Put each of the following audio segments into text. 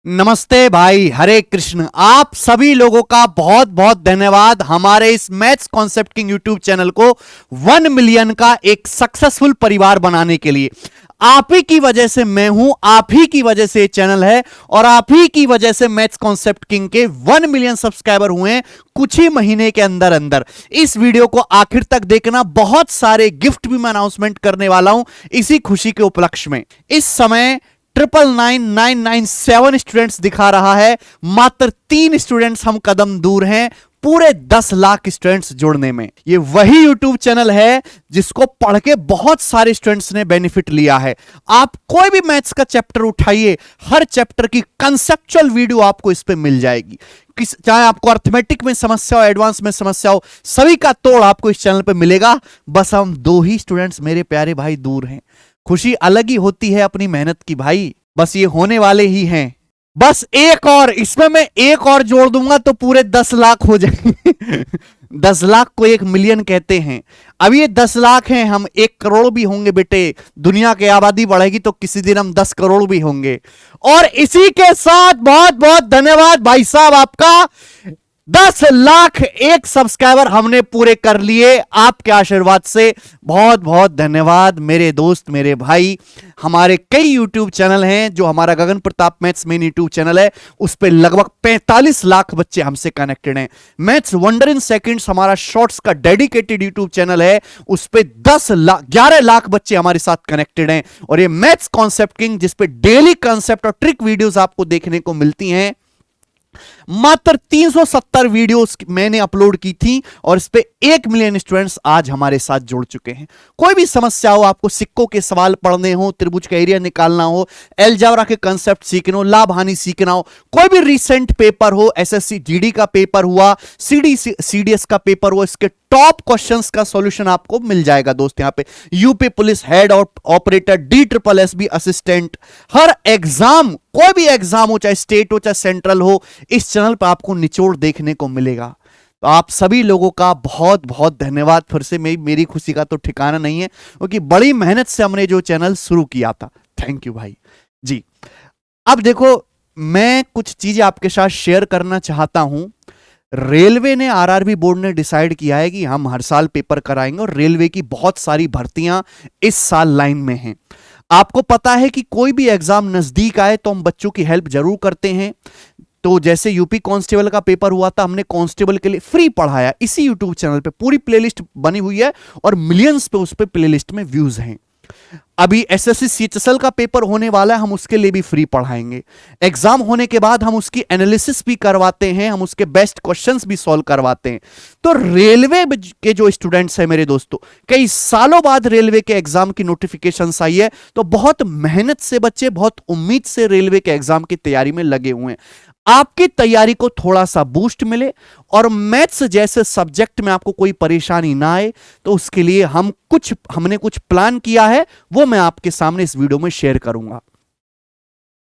नमस्ते भाई, हरे कृष्ण। आप सभी लोगों का बहुत बहुत धन्यवाद हमारे इस maths concept king YouTube channel को 1 मिलियन का एक सक्सेसफुल परिवार बनाने के लिए। आप ही की वजह से मैं हूं, आप ही की वजह से ये चैनल है और आप ही की वजह से मैथ्स कॉन्सेप्ट किंग के 1 मिलियन सब्सक्राइबर हुए हैं कुछ ही महीने के अंदर अंदर। इस वीडियो को आखिर तक देखना, बहुत सारे गिफ्ट भी मैं अनाउंसमेंट करने वाला हूं इसी खुशी के उपलक्ष्य में। इस समय 99997 स्टूडेंट्स दिखा रहा है, मात्र 3 स्टूडेंट्स हम कदम दूर हैं पूरे 10 लाख स्टूडेंट्स जोड़ने में। ये वही यूट्यूब चैनल है जिसको पढ़ के बहुत सारे स्टूडेंट्स ने बेनिफिट लिया है। आप कोई भी मैथ्स का चैप्टर उठाइए, हर चैप्टर की कंसेप्चुअल वीडियो आपको इस पे मिल जाएगी। चाहे आपको अर्थमेटिक में समस्या हो, एडवांस में समस्या हो, सभी का तोड़ आपको इस चैनल पे मिलेगा। बस हम 2 ही स्टूडेंट्स मेरे प्यारे भाई दूर हैं। खुशी अलग ही होती है अपनी मेहनत की भाई, बस ये होने वाले ही हैं। बस एक और, इसमें मैं एक और जोड़ दूंगा तो पूरे 10 लाख हो जाएंगे 10 लाख को 1 मिलियन कहते हैं। अब ये 10 लाख हैं, हम 1 करोड़ भी होंगे बेटे। दुनिया की आबादी बढ़ेगी तो किसी दिन हम 10 करोड़ भी होंगे। और इसी के साथ बहुत बहुत धन्यवाद भाई साहब आपका। 10 लाख 1 सब्सक्राइबर हमने पूरे कर लिए आपके आशीर्वाद से। बहुत बहुत धन्यवाद मेरे दोस्त, मेरे भाई। हमारे कई YouTube चैनल हैं, जो हमारा Gagan Pratap maths main YouTube channel है, उस पर लगभग 45 लाख बच्चे हमसे कनेक्टेड हैं। मैथ्स वंडर इन सेकंड्स हमारा शॉर्ट्स का डेडिकेटेड YouTube चैनल है, उस पर 11 लाख बच्चे हमारे साथ कनेक्टेड हैं। और ये मैथ्स कॉन्सेप्ट किंग, जिस पे डेली कॉन्सेप्ट और ट्रिक वीडियोस आपको देखने को मिलती हैं, मात्र 370 वीडियोस मैंने अपलोड की थी और इस पे 1 मिलियन स्टूडेंट्स आज हमारे साथ जुड़ चुके हैं। कोई भी समस्या हो, आपको सिक्कों के सवाल पढ़ने हो, त्रिभुज का एरिया निकालना हो, अलजेब्रा के कांसेप्ट सीखना हो, लाभ हानि सीखना हो, कोई भी रिसेंट पेपर हो, एसएससी जीडी का पेपर हुआ, सीडीएस का पेपर हुआ, इसके टॉप क्वेश्चंस का सॉल्यूशन आपको मिल जाएगा दोस्त। यहां पे यूपी पुलिस हेड और ऑपरेटर, DSSS असिस्टेंट, हर एग्जाम, कोई भी एग्जाम हो, चाहे स्टेट हो चाहे सेंट्रल हो, इस चैनल पर आपको निचोड़ देखने को मिलेगा। तो आप सभी लोगों का बहुत बहुत धन्यवाद। फिर से मेरी खुशी का तो ठिकाना नहीं है, क्योंकि बड़ी मेहनत से हमने जो चैनल शुरू किया था। थैंक यू भाई जी। अब देखो, मैं कुछ चीजें आपके साथ शेयर करना चाहता हूं। रेलवे ने, आरआरबी बोर्ड ने डिसाइड किया है कि हम हर साल पेपर कराएंगे और रेलवे की बहुत सारी भर्तियां इस साल लाइन में हैं। आपको पता है कि कोई भी एग्जाम नजदीक आए तो हम बच्चों की हेल्प जरूर करते हैं। तो जैसे यूपी कांस्टेबल का पेपर हुआ था, हमने कांस्टेबल के लिए फ्री पढ़ाया इसी यूट्यूब चैनल पे। पूरी प्लेलिस्ट बनी हुई है और मिलियंस पे उस पे प्लेलिस्ट में व्यूज हैं। अभी एसएससी सीएचएसएल का पेपर होने वाला है, हम उसके लिए भी फ्री पढ़ाएंगे। एग्जाम होने के बाद हम उसकी एनालिसिस भी करवाते हैं, हम उसके बेस्ट क्वेश्चंस भी सॉल्व करवाते हैं। तो रेलवे के जो स्टूडेंट्स हैं मेरे दोस्तों, कई सालों बाद रेलवे के एग्जाम की नोटिफिकेशंस आई है, तो बहुत मेहनत से बच्चे बहुत उम्मीद से रेलवे के एग्जाम की तैयारी में लगे हुए हैं। आपकी तैयारी को थोड़ा सा बूस्ट मिले और मैथ्स जैसे सब्जेक्ट में आपको कोई परेशानी ना आए, तो उसके लिए हमने कुछ प्लान किया है, वो मैं आपके सामने इस वीडियो में शेयर करूंगा।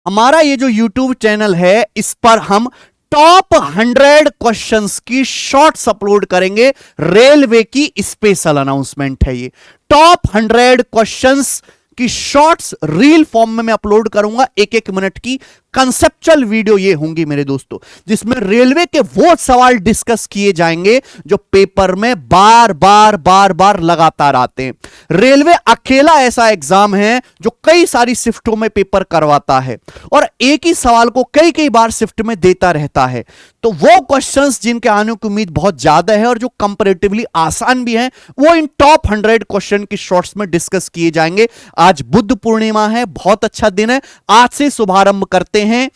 हमारा ये जो YouTube चैनल है, इस पर हम टॉप 100 क्वेश्चंस की शॉर्ट्स अपलोड करेंगे। रेलवे की स्पेशल अनाउंसमेंट है ये। टॉप 100 क्वेश्चंस की शॉर्ट्स रील फॉर्म में मैं अपलोड करूंगा। 1-1 मिनट की कंसेप्चुअल वीडियो ये होंगी मेरे दोस्तों, जिसमें रेलवे के वो सवाल डिस्कस किए जाएंगे जो पेपर में बार बार लगातार आते हैं। रेलवे अकेला ऐसा एग्जाम है जो कई सारी शिफ्टों में पेपर करवाता है और एक ही सवाल को कई बार शिफ्ट में देता रहता है। तो वो क्वेश्चंस जिनके आने की उम्मीद बहुत ज्यादा है और जो कंपैरेटिवली आसान भी हैं, वो इन टॉप 100 क्वेश्चन की शॉर्ट्स में डिस्कस किए जाएंगे। आज बुद्ध पूर्णिमा है, बहुत अच्छा दिन है, आज से शुभारंभ करते हैं।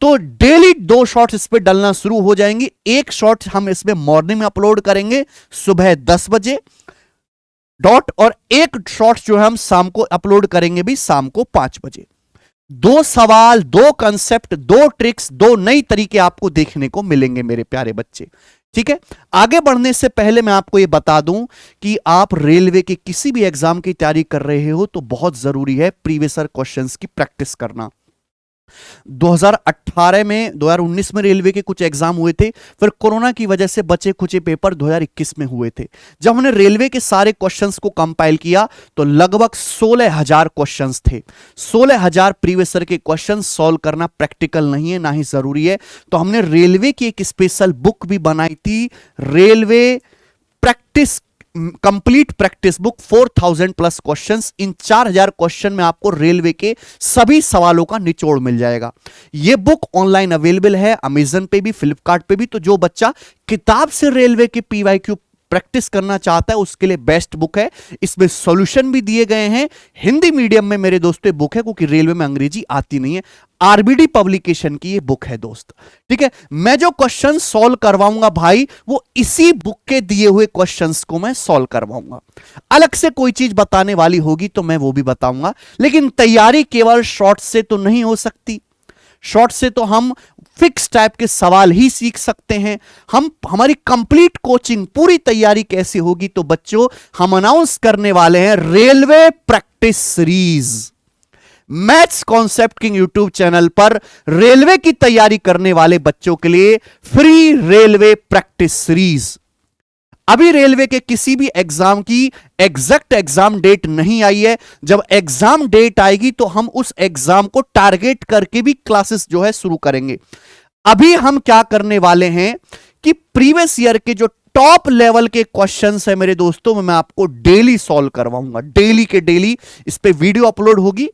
तो डेली 2 शॉर्ट्स इस पे डलना शुरू हो जाएंगी। एक शॉर्ट हम इसमें मॉर्निंग में अपलोड करेंगे सुबह 10 बजे डॉट, और एक शॉर्ट जो है हम शाम को अपलोड करेंगे भी शाम को 5 बजे। 2 सवाल, 2 कंसेप्ट, 2 ट्रिक्स, 2 नई तरीके आपको देखने को मिलेंगे मेरे प्यारे बच्चे। ठीक है, आगे बढ़ने से पहले मैं आपको यह बता दूं कि आप रेलवे के किसी भी एग्जाम की तैयारी कर रहे हो तो बहुत जरूरी है प्रीवियस ईयर क्वेश्चंस की प्रैक्टिस करना। 2018 में 2019 में रेलवे के कुछ एग्जाम हुए थे, फिर कोरोना की वजह से बचे कुचे पेपर 2021 में हुए थे। जब हमने रेलवे के सारे क्वेश्चंस को कंपाइल किया तो लगभग 16,000 क्वेश्चंस थे। 16,000 प्रीवियस ईयर के क्वेश्चंस सॉल्व करना प्रैक्टिकल नहीं है, ना ही जरूरी है। तो हमने रेलवे की एक स्पेशल बुक भी बनाई थी, railway practice complete practice book, 4000 plus questions. इन 4000 क्वेश्चन में आपको रेलवे के सभी सवालों का निचोड़ मिल जाएगा। यह बुक ऑनलाइन अवेलेबल है, अमेजन पे भी, फ्लिपकार्ट पे भी। तो जो बच्चा किताब से रेलवे के पीवाईक्यू प्रैक्टिस करना चाहता है उसके लिए बेस्ट बुक है। इसमें सॉल्यूशन भी दिए गए हैं हिंदी मीडियम में मेरे दोस्तों। ये बुक है क्योंकि रेलवे में अंग्रेजी आती नहीं है, आरबीडी पब्लिकेशन की ये बुक है दोस्त। ठीक है, मैं जो क्वेश्चन सॉल्व करवाऊंगा भाई वो इसी बुक के दिए हुए क्वेश्चंस को मैं सॉल्व करवाऊंगा। अलग से कोई चीज बताने वाली होगी तो मैं वो भी बताऊंगा, लेकिन तैयारी केवल शॉर्ट से तो नहीं हो सकती। शॉर्ट से तो हम फिक्स टाइप के सवाल ही सीख सकते हैं। हमारी कंप्लीट कोचिंग पूरी तैयारी कैसे होगी, तो बच्चों हम अनाउंस करने वाले हैं railway practice series. Maths concept king YouTube channel पर रेलवे की तैयारी करने वाले बच्चों के लिए फ्री रेलवे प्रैक्टिस सीरीज। अभी रेलवे के किसी भी एग्जाम की एग्जैक्ट एग्जाम डेट नहीं आई है। जब एग्जाम डेट आएगी तो हम उस एग्जाम को टारगेट करके भी क्लासेस जो है शुरू करेंगे। अभी हम क्या करने वाले हैं कि प्रीवियस ईयर के जो टॉप लेवल के क्वेश्चंस है मेरे दोस्तों, मैं आपको डेली सॉल्व करवाऊंगा। डेली के डेली इस पे वीडियो अपलोड होगी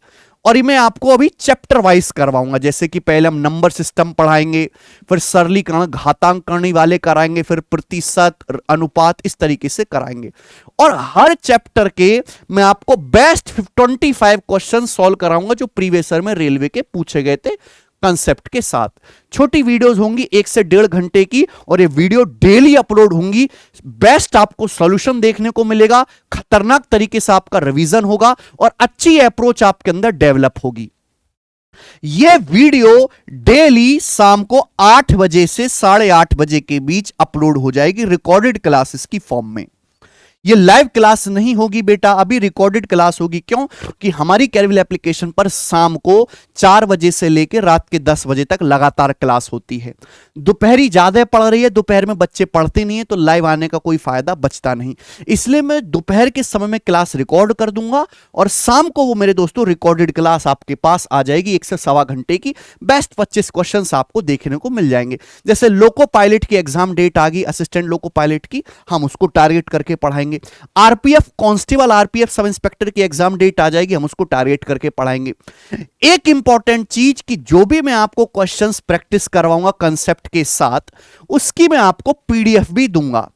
और मैं आपको अभी चैप्टर वाइज करवाऊंगा। जैसे कि पहले हम नंबर सिस्टम पढ़ाएंगे, फिर सरलीकरण घातांकरण वाले कराएंगे, फिर प्रतिशत अनुपात, इस तरीके से कराएंगे। और हर चैप्टर के मैं आपको बेस्ट 25 क्वेश्चन सॉल्व कराऊंगा जो प्रीवियस ईयर में रेलवे के पूछे गए थे कंसेप्ट के साथ। छोटी वीडियोस होंगी 1 से 1.5 घंटे की, और ये वीडियो डेली अपलोड होंगी। बेस्ट आपको सॉल्यूशन देखने को मिलेगा, खतरनाक तरीके से आपका रिवीजन होगा और अच्छी अप्रोच आपके अंदर डेवलप होगी। यह वीडियो डेली शाम को 8 बजे से 8:30 बजे के बीच अपलोड हो जाएगी रिकॉर्डेड क्लासेस की फॉर्म में। ये लाइव क्लास नहीं होगी बेटा, अभी रिकॉर्डेड क्लास होगी। क्यों? कि हमारी कैरविल एप्लीकेशन पर शाम को 4 बजे से लेकर रात के 10 बजे तक लगातार क्लास होती है। दोपहरी ज्यादा पढ़ रही है, दोपहर में बच्चे पढ़ते नहीं है, तो लाइव आने का कोई फायदा बचता नहीं। इसलिए मैं दोपहर के समय में क्लास रिकॉर्ड कर दूंगा और शाम को वो मेरे दोस्तों रिकॉर्डेड क्लास आपके पास आ जाएगी 1 से सवा घंटे की। बेस्ट 25 क्वेश्चन आपको देखने को मिल जाएंगे। जैसे लोको पायलट की एग्जाम डेट आ गई, असिस्टेंट लोको पायलट की, हम उसको टारगेट करके पढ़ाएंगे। RPF constable, RPF sub inspector की एग्जाम डेट आ जाएगी, हम उसको टारगेट करके पढ़ाएंगे। एक इंपॉर्टेंट चीज कि जो भी मैं आपको क्वेश्चंस प्रैक्टिस करवाऊंगा कंसेप्ट के साथ, उसकी मैं आपको पीडीएफ भी दूंगा।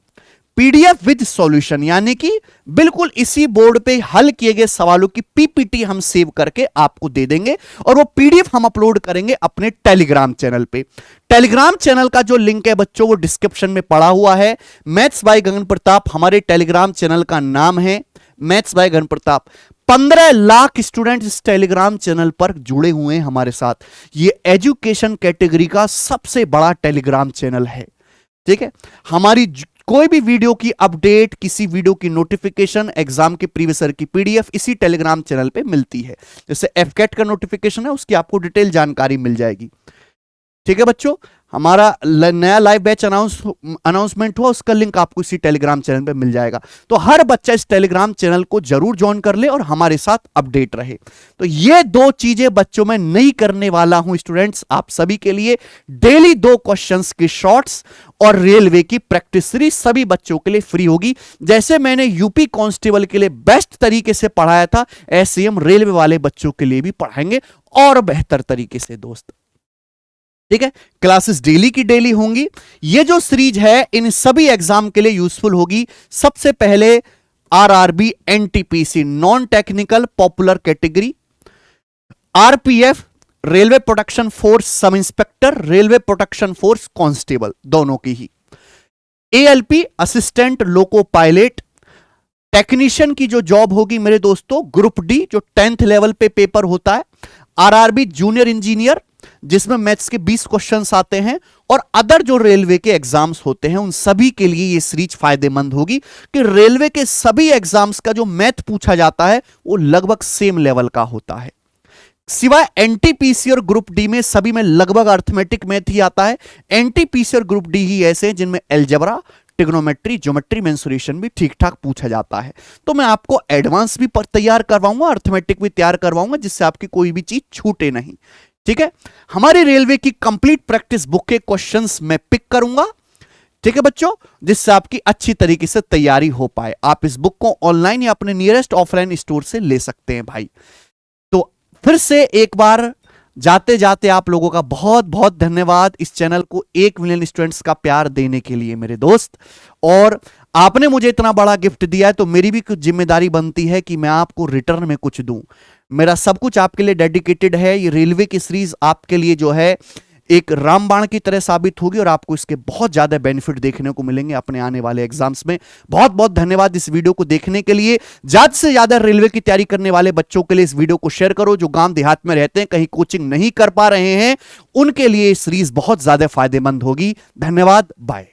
पीडीएफ विद सॉल्यूशन, यानी कि बिल्कुल इसी बोर्ड पे हल किए गए सवालों की पीपीटी हम सेव करके आपको दे देंगे और वो पीडीएफ हम अपलोड करेंगे अपने टेलीग्राम चैनल पे। टेलीग्राम चैनल का जो लिंक है बच्चों वो डिस्क्रिप्शन में पड़ा हुआ है। मैथ्स बाय गगन प्रताप हमारे टेलीग्राम चैनल का नाम है, maths by Gagan Pratap. 15 lakh student इस टेलीग्राम चैनल पर जुड़े हुए हैं हमारे साथ। ये एजुकेशन कैटेगरी का सबसे बड़ा टेलीग्राम चैनल है। ठीक है, हमारी कोई भी वीडियो की अपडेट, किसी वीडियो की नोटिफिकेशन, एग्जाम के प्रीवियस ईयर की पीडीएफ इसी टेलीग्राम चैनल पे मिलती है। जैसे एफकेट का नोटिफिकेशन है, उसकी आपको डिटेल जानकारी मिल जाएगी। ठीक है बच्चों, हमारा नया लाइव बैच अनाउंसमेंट हुआ, उसका लिंक आपको इसी टेलीग्राम चैनल पे मिल जाएगा। तो हर बच्चा इस टेलीग्राम चैनल को जरूर ज्वाइन कर ले और हमारे साथ अपडेट रहे। तो ये 2 चीजें बच्चों में नहीं करने वाला हूं स्टूडेंट्स आप सभी के लिए। डेली 2 क्वेश्चंस के शॉर्ट्स और रेलवे की प्रैक्टिस सीरीज सभी बच्चों के लिए फ्री होगी। जैसे मैंने यूपी कांस्टेबल के लिए बेस्ट तरीके से पढ़ाया था, ऐसे हम रेलवे वाले बच्चों के लिए भी पढ़ाएंगे और बेहतर तरीके से दोस्त। ठीक है, क्लासेस डेली की डेली होंगी। ये जो सीरीज है इन सभी एग्जाम के लिए यूजफुल होगी। सबसे पहले RRB NTPC non technical popular category, RPF railway protection force sub inspector, railway protection force constable, दोनों की ही। ALP assistant loco pilot, technician की जो जॉब होगी मेरे दोस्तों, ग्रुप डी जो 10th लेवल पे पेपर होता है, आरआरबी जूनियर इंजीनियर जिसमें मैथ्स के 20 क्वेश्चंस आते हैं, और अदर जो रेलवे के एग्जाम्स होते हैं उन सभी के लिए ये सीरीज फायदेमंद होगी कि रेलवे के सभी एग्जाम्स का जो मैथ पूछा जाता है वो लगभग सेम लेवल का होता है। सिवाय एनटीपीसी और ग्रुप डी में सभी में लगभग अर्थमेटिक मैथ ही आता है। एनटीपीसी और ग्रुप डी ही ऐसे हैं जिनमें एलजेब्रा, ट्रिग्नोमेट्री, ज्योमेट्री, मेंसुरेशन भी ठीक ठाक पूछा जाता है। तो मैं आपको एडवांस भी पर तैयार करवाऊंगा, अर्थमेटिक भी तैयार करवाऊंगा, जिससे आपकी कोई भी चीज छूटे नहीं। ठीक है, हमारी रेलवे की कंप्लीट प्रैक्टिस बुक के क्वेश्चंस मैं पिक करूंगा, ठीक है बच्चों, जिससे आपकी अच्छी तरीके से तैयारी हो पाए। आप इस बुक को ऑनलाइन या अपने नियरेस्ट ऑफलाइन स्टोर से ले सकते हैं भाई। तो फिर से एक बार जाते जाते आप लोगों का बहुत बहुत धन्यवाद इस चैनल को 1 मिलियन स्टूडेंट्स का प्यार देने के लिए मेरे दोस्त। और आपने मुझे इतना बड़ा गिफ्ट दिया है तो मेरी भी कुछ जिम्मेदारी बनती है कि मैं आपको रिटर्न में कुछ दूं। मेरा सब कुछ आपके लिए डेडिकेटेड है। ये रेलवे की सीरीज आपके लिए जो है एक रामबाण की तरह साबित होगी और आपको इसके बहुत ज्यादा बेनिफिट देखने को मिलेंगे अपने आने वाले एग्जाम्स में। बहुत बहुत धन्यवाद इस वीडियो को देखने के लिए। ज्यादा से ज्यादा रेलवे की तैयारी करने वाले बच्चों के लिए इस वीडियो को शेयर करो। जो गांव देहात में रहते हैं, कहीं कोचिंग नहीं कर पा रहे हैं, उनके लिए सीरीज बहुत ज्यादा फायदेमंद होगी। धन्यवाद, बाय।